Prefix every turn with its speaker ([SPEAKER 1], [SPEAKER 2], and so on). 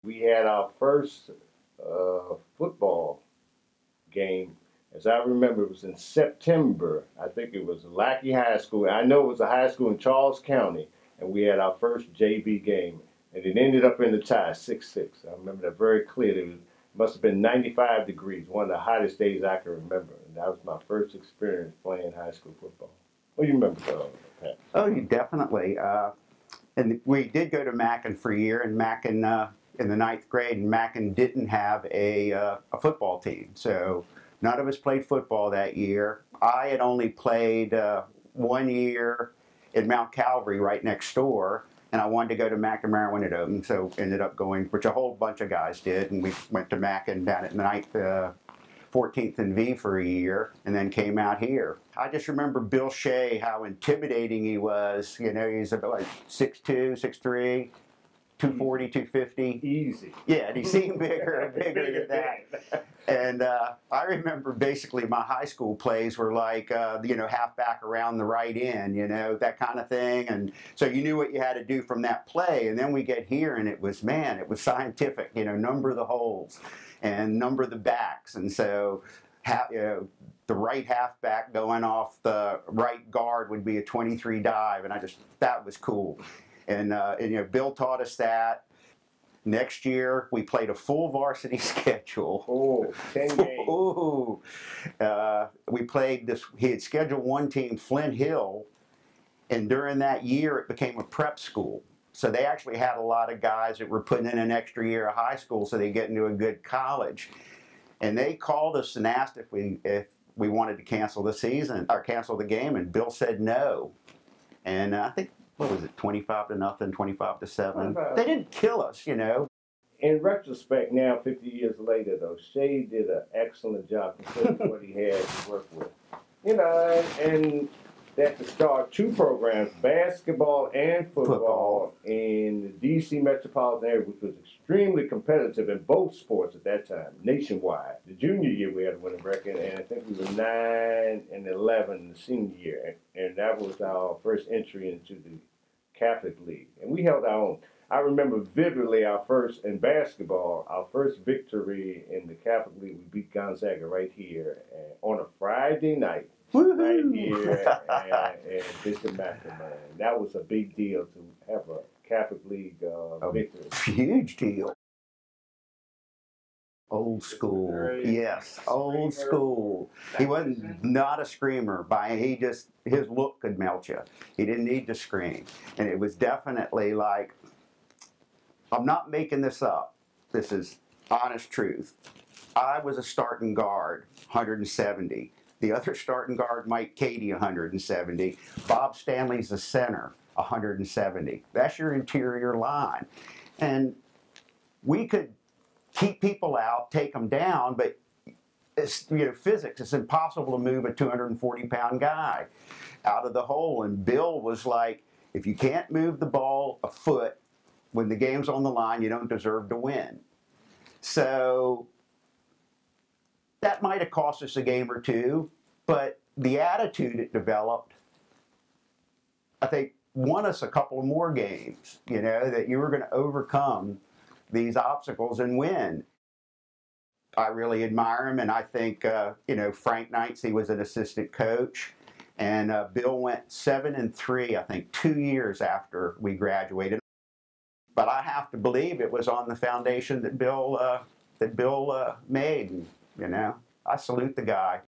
[SPEAKER 1] We had our first football game. As I remember, it was in September. I think it was Lackey High School. I know it was a high school in Charles County, and we had our first JV game. And it ended up in the tie, 6-6. I remember that very clearly. It must have been 95 degrees, one of the hottest days I can remember. And that was my first experience playing high school football. What do you remember, Pat?
[SPEAKER 2] Oh, you definitely. And we did go to Mackin for a year, and Mackin in the ninth grade, and Mackin didn't have a football team, so none of us played football that year. I had only played 1 year in Mount Calvary, right next door, and I wanted to go to McNamara when it opened, so ended up going, which a whole bunch of guys did, and we went to Mackin down at Ninth 14th and V for a year, and then came out here. I just remember Bill Shea, how intimidating he was. You know, he's about like 6'2", 6'3", 240, 250.
[SPEAKER 1] Easy.
[SPEAKER 2] Yeah, and he seemed bigger and bigger than that. And I remember basically my high school plays were like, you know, halfback around the right end, you know, that kind of thing. And so you knew what you had to do from that play. And then we get here and it was, man, it was scientific, you know, number the holes and number the backs. And so, you know, the right halfback going off the right guard would be a 23 dive. And that was cool. And you know, Bill taught us that. Next year, we played a full varsity schedule.
[SPEAKER 1] Oh, 10 games.
[SPEAKER 2] Ooh. We played this, he had scheduled one team, Flint Hill, and during that year, it became a prep school. So they actually had a lot of guys that were putting in an extra year of high school so they get into a good college. And they called us and asked if we wanted to cancel the season, or cancel the game, and Bill said no. And I think, what was it, 25-0, 25-7. They didn't kill us, you know.
[SPEAKER 1] In retrospect, now 50 years later, though, Shea did an excellent job considering what he had to work with. You know, and that to start two programs, basketball and football, in the D.C. metropolitan area, which was extremely competitive in both sports at that time, nationwide. The junior year we had a winning record, and I think we were 9-11 the senior year, and that was our first entry into the Catholic League, and we held our own. I remember vividly our first, in basketball, our first victory in the Catholic League. We beat Gonzaga right here on a Friday night. Right here and Bishop McNamara. That was a big deal to have a Catholic League victory.
[SPEAKER 2] Huge deal. Old school, yes, old school. He wasn't not a screamer. His look could melt you. He didn't need to scream, and it was definitely like, I'm not making this up. This is honest truth. I was a starting guard, 170. The other starting guard, Mike Cady, 170. Bob Stanley's the center, 170. That's your interior line. And we could keep people out, take them down, but it's, you know, physics. It's impossible to move a 240-pound guy out of the hole. And Bill was like, if you can't move the ball a foot when the game's on the line, you don't deserve to win. So that might have cost us a game or two, but the attitude it developed, I think, won us a couple more games, you know, that you were going to overcome these obstacles and win. I really admire him, and I think, you know, Frank Knights, he was an assistant coach, and Bill went 7-3, I think, 2 years after we graduated. But I have to believe it was on the foundation that Bill made, and, you know, I salute the guy.